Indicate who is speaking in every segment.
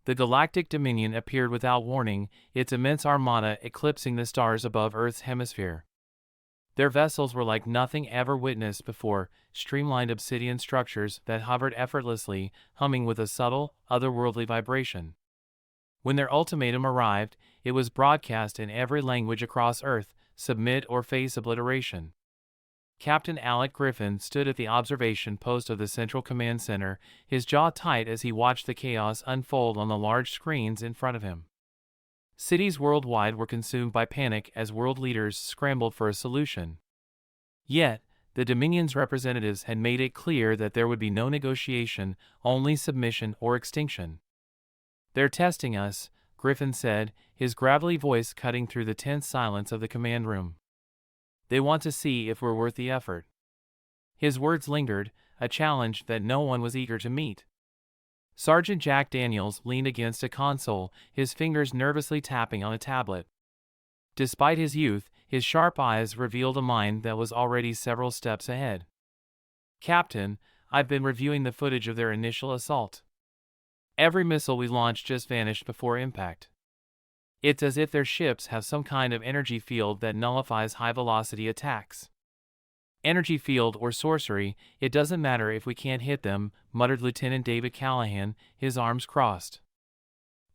Speaker 1: The Galactic Dominion appeared without warning, its immense armada eclipsing the stars above Earth's hemisphere. Their vessels were like nothing ever witnessed before, streamlined obsidian structures that hovered effortlessly, humming with a subtle, otherworldly vibration. When their ultimatum arrived, it was broadcast in every language across Earth: submit or face obliteration. Captain Alec Griffin stood at the observation post of the Central Command Center, his jaw tight as he watched the chaos unfold on the large screens in front of him. Cities worldwide were consumed by panic as world leaders scrambled for a solution. Yet, the Dominion's representatives had made it clear that there would be no negotiation, only submission or extinction. "They're testing us," Griffin said, his gravelly voice cutting through the tense silence of the command room. "They want to see if we're worth the effort." His words lingered, a challenge that no one was eager to meet. Sergeant Jack Daniels leaned against a console, his fingers nervously tapping on a tablet. Despite his youth, his sharp eyes revealed a mind that was already several steps ahead. "Captain, I've been reviewing the footage of their initial assault. Every missile we launched just vanished before impact. It's as if their ships have some kind of energy field that nullifies high-velocity attacks." "Energy field or sorcery, it doesn't matter if we can't hit them," muttered Lieutenant David Callahan, his arms crossed.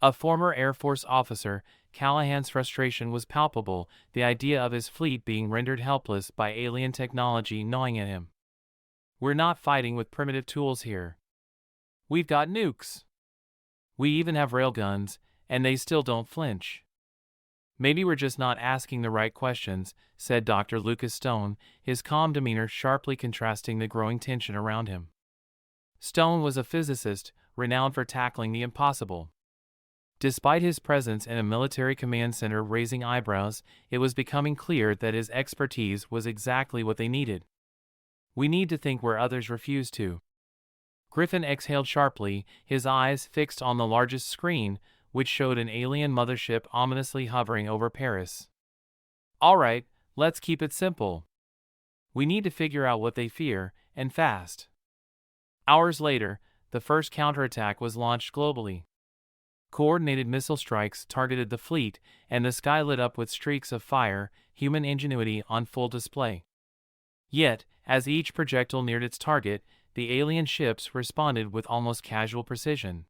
Speaker 1: A former Air Force officer, Callahan's frustration was palpable, the idea of his fleet being rendered helpless by alien technology gnawing at him. "We're not fighting with primitive tools here. We've got nukes. We even have railguns, and they still don't flinch." "Maybe we're just not asking the right questions," said Dr. Lucas Stone, his calm demeanor sharply contrasting the growing tension around him. Stone was a physicist, renowned for tackling the impossible. Despite his presence in a military command center raising eyebrows, it was becoming clear that his expertise was exactly what they needed. "We need to think where others refuse to." Griffin exhaled sharply, his eyes fixed on the largest screen, which showed an alien mothership ominously hovering over Paris. "All right, let's keep it simple. We need to figure out what they fear, and fast." Hours later, the first counterattack was launched globally. Coordinated missile strikes targeted the fleet, and the sky lit up with streaks of fire, human ingenuity on full display. Yet, as each projectile neared its target, the alien ships responded with almost casual precision.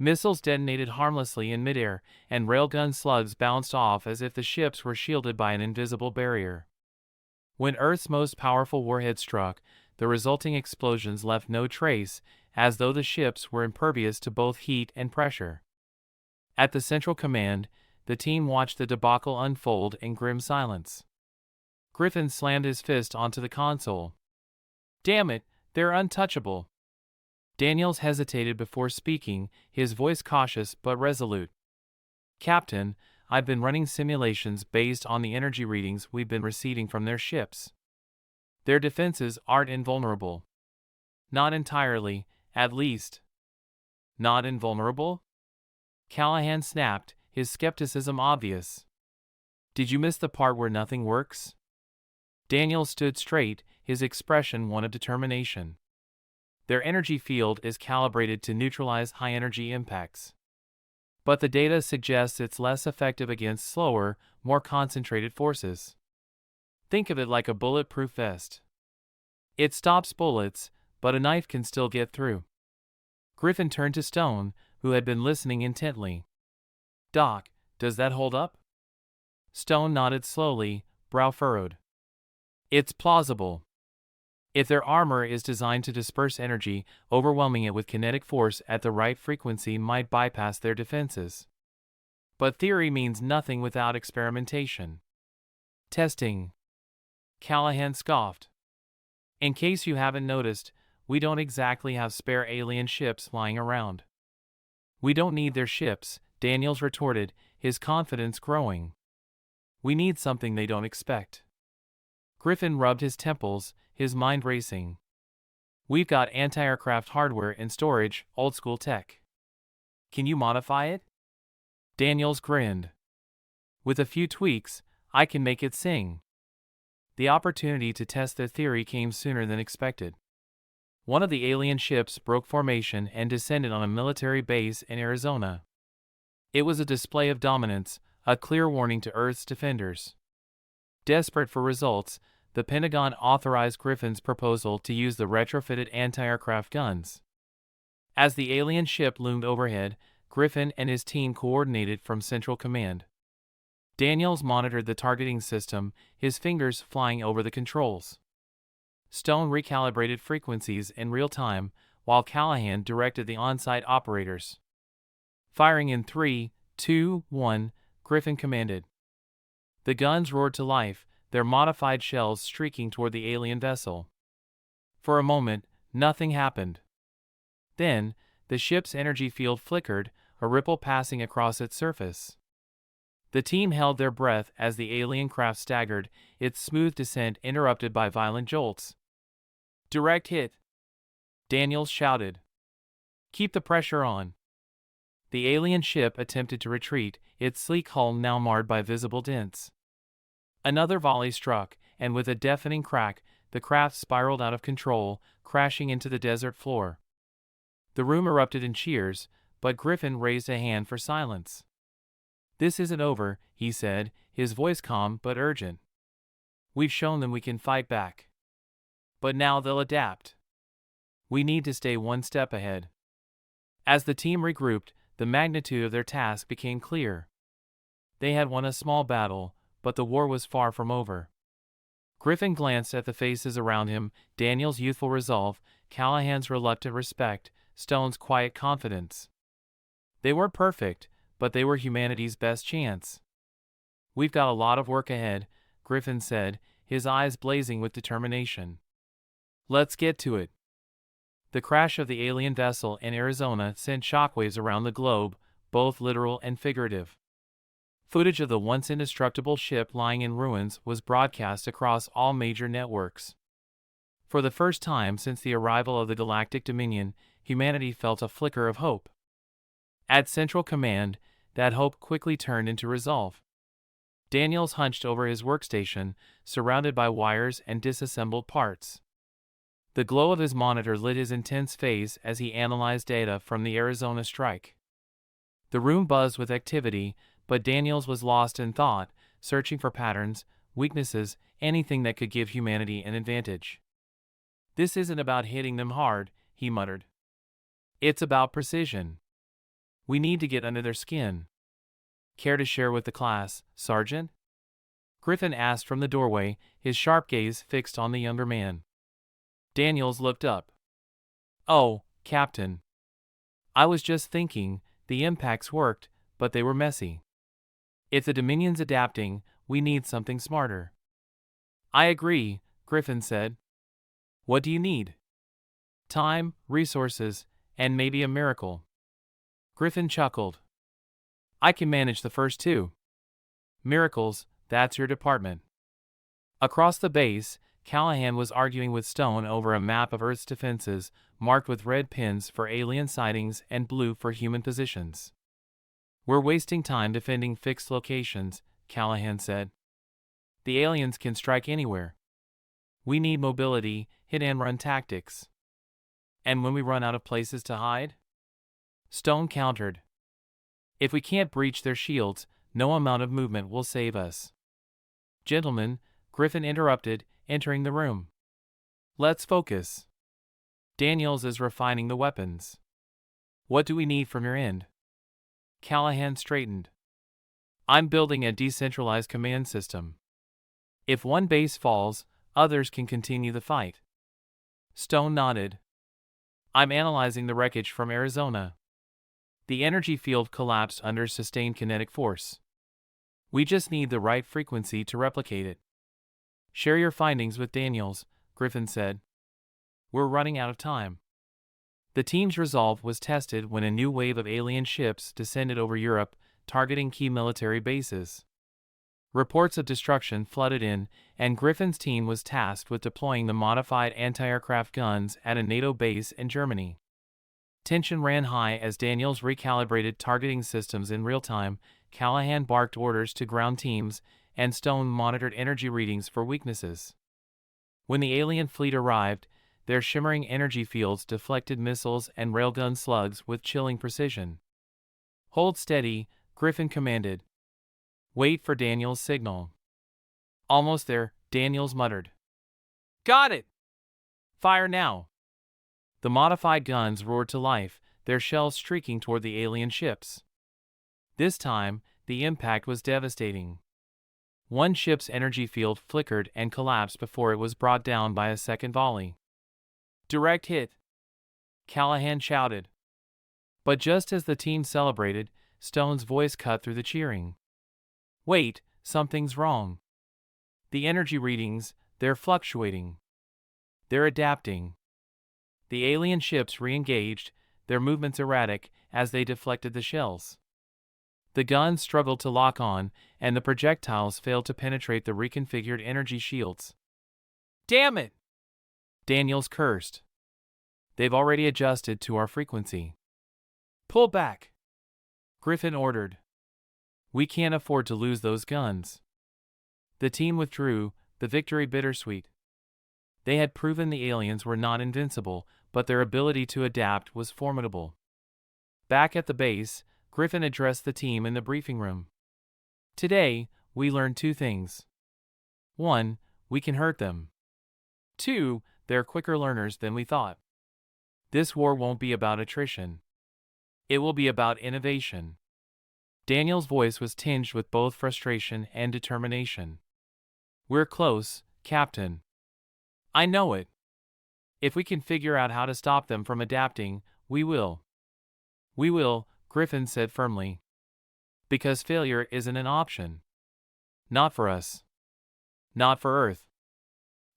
Speaker 1: Missiles detonated harmlessly in midair, and railgun slugs bounced off as if the ships were shielded by an invisible barrier. When Earth's most powerful warhead struck, the resulting explosions left no trace, as though the ships were impervious to both heat and pressure. At the Central Command, the team watched the debacle unfold in grim silence. Griffin slammed his fist onto the console. "Damn it, they're untouchable." Daniels hesitated before speaking, his voice cautious but resolute. "Captain, I've been running simulations based on the energy readings we've been receiving from their ships. Their defenses aren't invulnerable." "Not entirely, at least." "Not invulnerable?" Callahan snapped, his skepticism obvious. "Did you miss the part where nothing works?" Daniels stood straight, his expression one of determination. "Their energy field is calibrated to neutralize high-energy impacts. But the data suggests it's less effective against slower, more concentrated forces. Think of it like a bulletproof vest. It stops bullets, but a knife can still get through." Griffin turned to Stone, who had been listening intently. "Doc, does that hold up?" Stone nodded slowly, brow furrowed. "It's plausible. If their armor is designed to disperse energy, overwhelming it with kinetic force at the right frequency might bypass their defenses. But theory means nothing without experimentation." "Testing," Callahan scoffed. "In case you haven't noticed, we don't exactly have spare alien ships lying around." "We don't need their ships," Daniels retorted, his confidence growing. "We need something they don't expect." Griffin rubbed his temples, his mind racing. "We've got anti-aircraft hardware and storage, old-school tech. Can you modify it?" Daniels grinned. "With a few tweaks, I can make it sing." The opportunity to test their theory came sooner than expected. One of the alien ships broke formation and descended on a military base in Arizona. It was a display of dominance, a clear warning to Earth's defenders. Desperate for results, the Pentagon authorized Griffin's proposal to use the retrofitted anti-aircraft guns. As the alien ship loomed overhead, Griffin and his team coordinated from Central Command. Daniels monitored the targeting system, his fingers flying over the controls. Stone recalibrated frequencies in real time, while Callahan directed the on-site operators. Firing in 3, 2, 1, Griffin commanded. The guns roared to life, their modified shells streaking toward the alien vessel. For a moment, nothing happened. Then, the ship's energy field flickered, a ripple passing across its surface. The team held their breath as the alien craft staggered, its smooth descent interrupted by violent jolts. "Direct hit!" Daniels shouted. "Keep the pressure on." The alien ship attempted to retreat, its sleek hull now marred by visible dents. Another volley struck, and with a deafening crack, the craft spiraled out of control, crashing into the desert floor. The room erupted in cheers, but Griffin raised a hand for silence. "This isn't over," he said, his voice calm but urgent. "We've shown them we can fight back. But now they'll adapt. We need to stay one step ahead." As the team regrouped, the magnitude of their task became clear. They had won a small battle, but the war was far from over. Griffin glanced at the faces around him, Daniel's youthful resolve, Callahan's reluctant respect, Stone's quiet confidence. They weren't perfect, but they were humanity's best chance. "We've got a lot of work ahead," Griffin said, his eyes blazing with determination. "Let's get to it." The crash of the alien vessel in Arizona sent shockwaves around the globe, both literal and figurative. Footage of the once indestructible ship lying in ruins was broadcast across all major networks. For the first time since the arrival of the Galactic Dominion, humanity felt a flicker of hope. At Central Command, that hope quickly turned into resolve. Daniels hunched over his workstation, surrounded by wires and disassembled parts. The glow of his monitor lit his intense face as he analyzed data from the Arizona strike. The room buzzed with activity, but Daniels was lost in thought, searching for patterns, weaknesses, anything that could give humanity an advantage. "This isn't about hitting them hard," he muttered. "It's about precision. We need to get under their skin." "Care to share with the class, Sergeant?" Griffin asked from the doorway, his sharp gaze fixed on the younger man. Daniels looked up. "Oh, Captain. I was just thinking, the impacts worked, but they were messy. If the Dominion's adapting, we need something smarter." "I agree," Griffin said. "What do you need?" "Time, resources, and maybe a miracle." Griffin chuckled. "I can manage the first two. Miracles, that's your department." Across the base, Callahan was arguing with Stone over a map of Earth's defenses, marked with red pins for alien sightings and blue for human positions. "We're wasting time defending fixed locations," Callahan said. "The aliens can strike anywhere. We need mobility, hit-and-run tactics. And when we run out of places to hide?" Stone countered. "If we can't breach their shields, no amount of movement will save us." "Gentlemen," Griffin interrupted, entering the room. "Let's focus. Daniels is refining the weapons. What do we need from your end?" Callahan straightened. "I'm building a decentralized command system. If one base falls, others can continue the fight." Stone nodded. "I'm analyzing the wreckage from Arizona. The energy field collapsed under sustained kinetic force. We just need the right frequency to replicate it." "Share your findings with Daniels," Griffin said. "We're running out of time." The team's resolve was tested when a new wave of alien ships descended over Europe, targeting key military bases. Reports of destruction flooded in, and Griffin's team was tasked with deploying the modified anti-aircraft guns at a NATO base in Germany. Tension ran high as Daniels recalibrated targeting systems in real time, Callahan barked orders to ground teams, and Stone monitored energy readings for weaknesses. When the alien fleet arrived, Their shimmering energy fields deflected missiles and railgun slugs with chilling precision. "Hold steady," Griffin commanded. "Wait for Daniel's signal." "Almost there," Daniels muttered. "Got it! Fire now!" The modified guns roared to life, their shells streaking toward the alien ships. This time, the impact was devastating. One ship's energy field flickered and collapsed before it was brought down by a second volley. "Direct hit," Callahan shouted. But just as the team celebrated, Stone's voice cut through the cheering. "Wait, something's wrong. The energy readings, they're fluctuating. They're adapting." The alien ships re-engaged, their movements erratic as they deflected the shells. The guns struggled to lock on, and the projectiles failed to penetrate the reconfigured energy shields. "Damn it!" Daniels cursed. "They've already adjusted to our frequency." "Pull back," Griffin ordered. "We can't afford to lose those guns." The team withdrew, the victory bittersweet. They had proven the aliens were not invincible, but their ability to adapt was formidable. Back at the base, Griffin addressed the team in the briefing room. "Today, we learned two things. 1. We can hurt them. 2. They're quicker learners than we thought. This war won't be about attrition. It will be about innovation." Daniel's voice was tinged with both frustration and determination. "We're close, Captain. I know it. If we can figure out how to stop them from adapting, we will." "We will," Griffin said firmly. "Because failure isn't an option. Not for us. Not for Earth."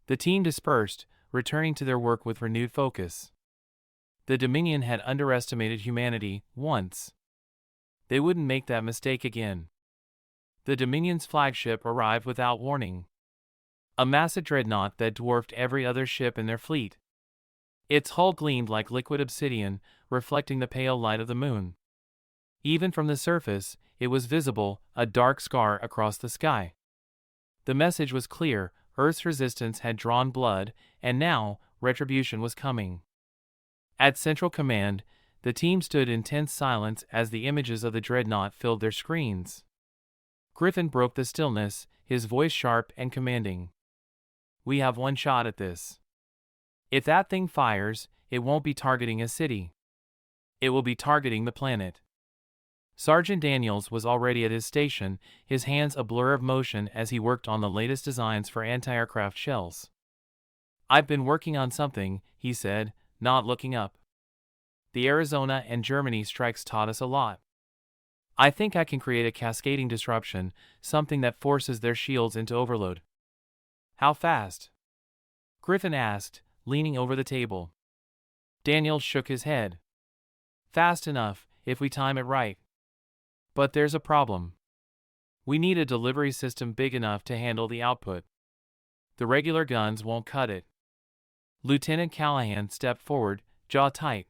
Speaker 1: The team dispersed, returning to their work with renewed focus. The Dominion had underestimated humanity once. They wouldn't make that mistake again. The Dominion's flagship arrived without warning. A massive dreadnought that dwarfed every other ship in their fleet. Its hull gleamed like liquid obsidian, reflecting the pale light of the moon. Even from the surface, it was visible, a dark scar across the sky. The message was clear: Earth's resistance had drawn blood, and now, retribution was coming. At Central Command, the team stood in tense silence as the images of the dreadnought filled their screens. Griffin broke the stillness, his voice sharp and commanding. "We have one shot at this. If that thing fires, it won't be targeting a city. It will be targeting the planet." Sergeant Daniels was already at his station, his hands a blur of motion as he worked on the latest designs for anti-aircraft shells. "I've been working on something," he said, not looking up. "The Arizona and Germany strikes taught us a lot. I think I can create a cascading disruption, something that forces their shields into overload." "How fast?" Griffin asked, leaning over the table. Daniels shook his head. "Fast enough, if we time it right. But there's a problem. We need a delivery system big enough to handle the output. The regular guns won't cut it." Lieutenant Callahan stepped forward, jaw tight.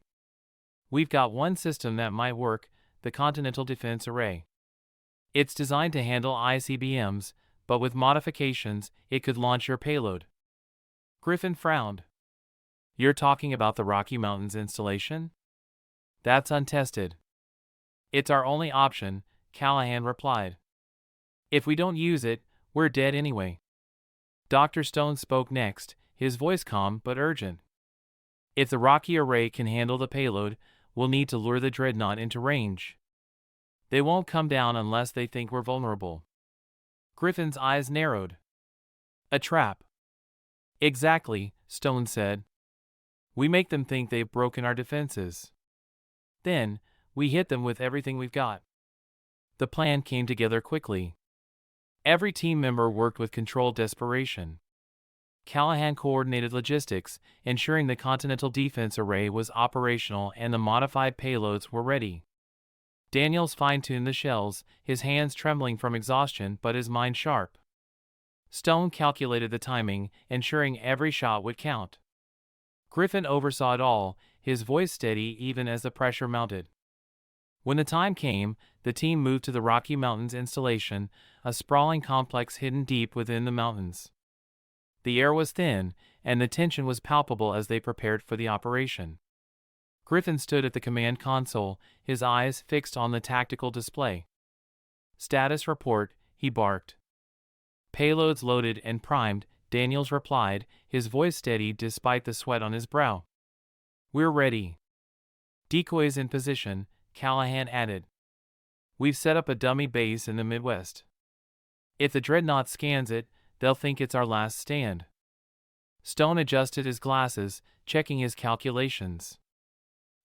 Speaker 1: "We've got one system that might work, the Continental Defense Array. It's designed to handle ICBMs, but with modifications, it could launch your payload." Griffin frowned. "You're talking about the Rocky Mountains installation? That's untested." "It's our only option," Callahan replied. "If we don't use it, we're dead anyway." Dr. Stone spoke next, his voice calm but urgent. "If the Rocky Array can handle the payload, we'll need to lure the dreadnought into range. They won't come down unless they think we're vulnerable." Griffin's eyes narrowed. "A trap." "Exactly," Stone said. "We make them think they've broken our defenses. Then, we hit them with everything we've got." The plan came together quickly. Every team member worked with controlled desperation. Callahan coordinated logistics, ensuring the Continental Defense Array was operational and the modified payloads were ready. Daniels fine-tuned the shells, his hands trembling from exhaustion but his mind sharp. Stone calculated the timing, ensuring every shot would count. Griffin oversaw it all, his voice steady even as the pressure mounted. When the time came, the team moved to the Rocky Mountains installation, a sprawling complex hidden deep within the mountains. The air was thin, and the tension was palpable as they prepared for the operation. Griffin stood at the command console, his eyes fixed on the tactical display. "Status report," he barked. "Payloads loaded and primed," Daniels replied, his voice steady despite the sweat on his brow. "We're ready." "Decoys in position," Callahan added. "We've set up a dummy base in the Midwest. If the dreadnought scans it, they'll think it's our last stand." Stone adjusted his glasses, checking his calculations.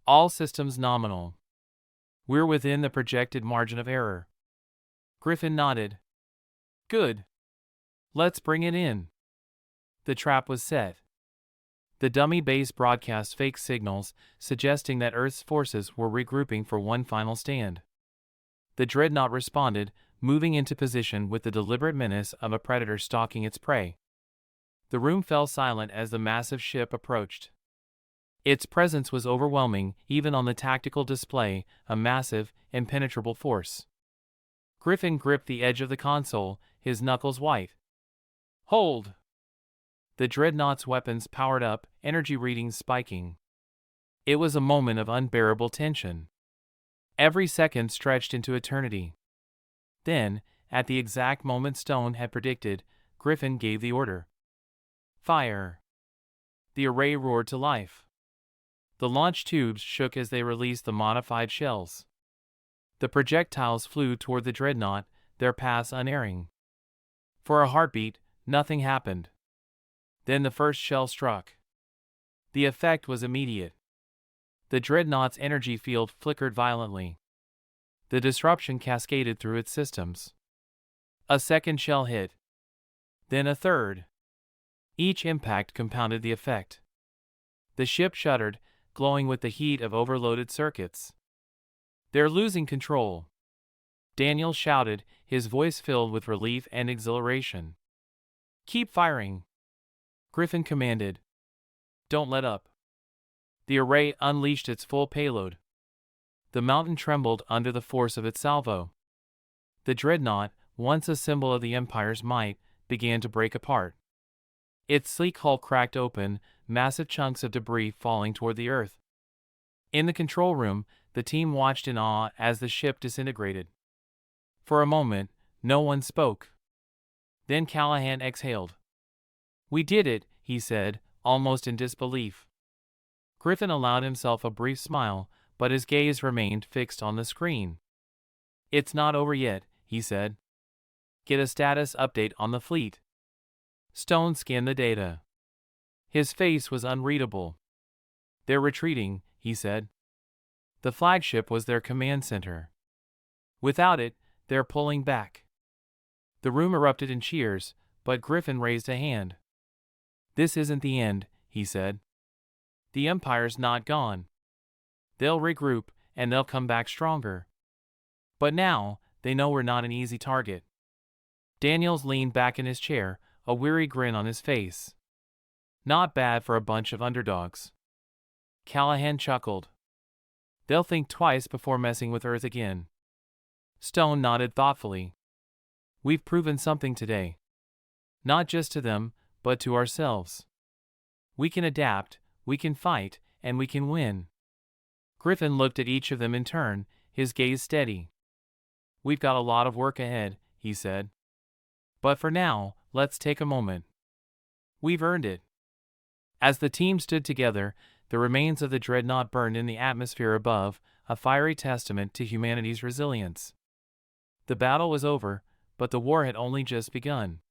Speaker 1: "All systems nominal. We're within the projected margin of error." Griffin nodded. "Good. Let's bring it in." The trap was set. The dummy base broadcast fake signals, suggesting that Earth's forces were regrouping for one final stand. The dreadnought responded, moving into position with the deliberate menace of a predator stalking its prey. The room fell silent as the massive ship approached. Its presence was overwhelming, even on the tactical display, a massive, impenetrable force. Griffin gripped the edge of the console, his knuckles white. "Hold!" The dreadnought's weapons powered up, energy readings spiking. It was a moment of unbearable tension. Every second stretched into eternity. Then, at the exact moment Stone had predicted, Griffin gave the order. "Fire!" The array roared to life. The launch tubes shook as they released the modified shells. The projectiles flew toward the dreadnought, their paths unerring. For a heartbeat, nothing happened. Then the first shell struck. The effect was immediate. The dreadnought's energy field flickered violently. The disruption cascaded through its systems. A second shell hit. Then a third. Each impact compounded the effect. The ship shuddered, glowing with the heat of overloaded circuits. "They're losing control," Daniel shouted, his voice filled with relief and exhilaration. "Keep firing," Griffin commanded. "Don't let up." The array unleashed its full payload. The mountain trembled under the force of its salvo. The dreadnought, once a symbol of the Empire's might, began to break apart. Its sleek hull cracked open, massive chunks of debris falling toward the Earth. In the control room, the team watched in awe as the ship disintegrated. For a moment, no one spoke. Then Callahan exhaled. "We did it," he said, almost in disbelief. Griffin allowed himself a brief smile, but his gaze remained fixed on the screen. "It's not over yet," he said. "Get a status update on the fleet." Stone scanned the data. His face was unreadable. "They're retreating," he said. The flagship was their command center. Without it, they're pulling back. The room erupted in cheers, but Griffin raised a hand. "This isn't the end," he said. "The Empire's not gone. They'll regroup, and they'll come back stronger. But now, they know we're not an easy target." Daniels leaned back in his chair, a weary grin on his face. "Not bad for a bunch of underdogs." Callahan chuckled. "They'll think twice before messing with Earth again." Stone nodded thoughtfully. "We've proven something today. Not just to them, but to ourselves. We can adapt, we can fight, and we can win." Griffin looked at each of them in turn, his gaze steady. "We've got a lot of work ahead," he said. "But for now, let's take a moment. We've earned it." As the team stood together, the remains of the dreadnought burned in the atmosphere above, a fiery testament to humanity's resilience. The battle was over, but the war had only just begun.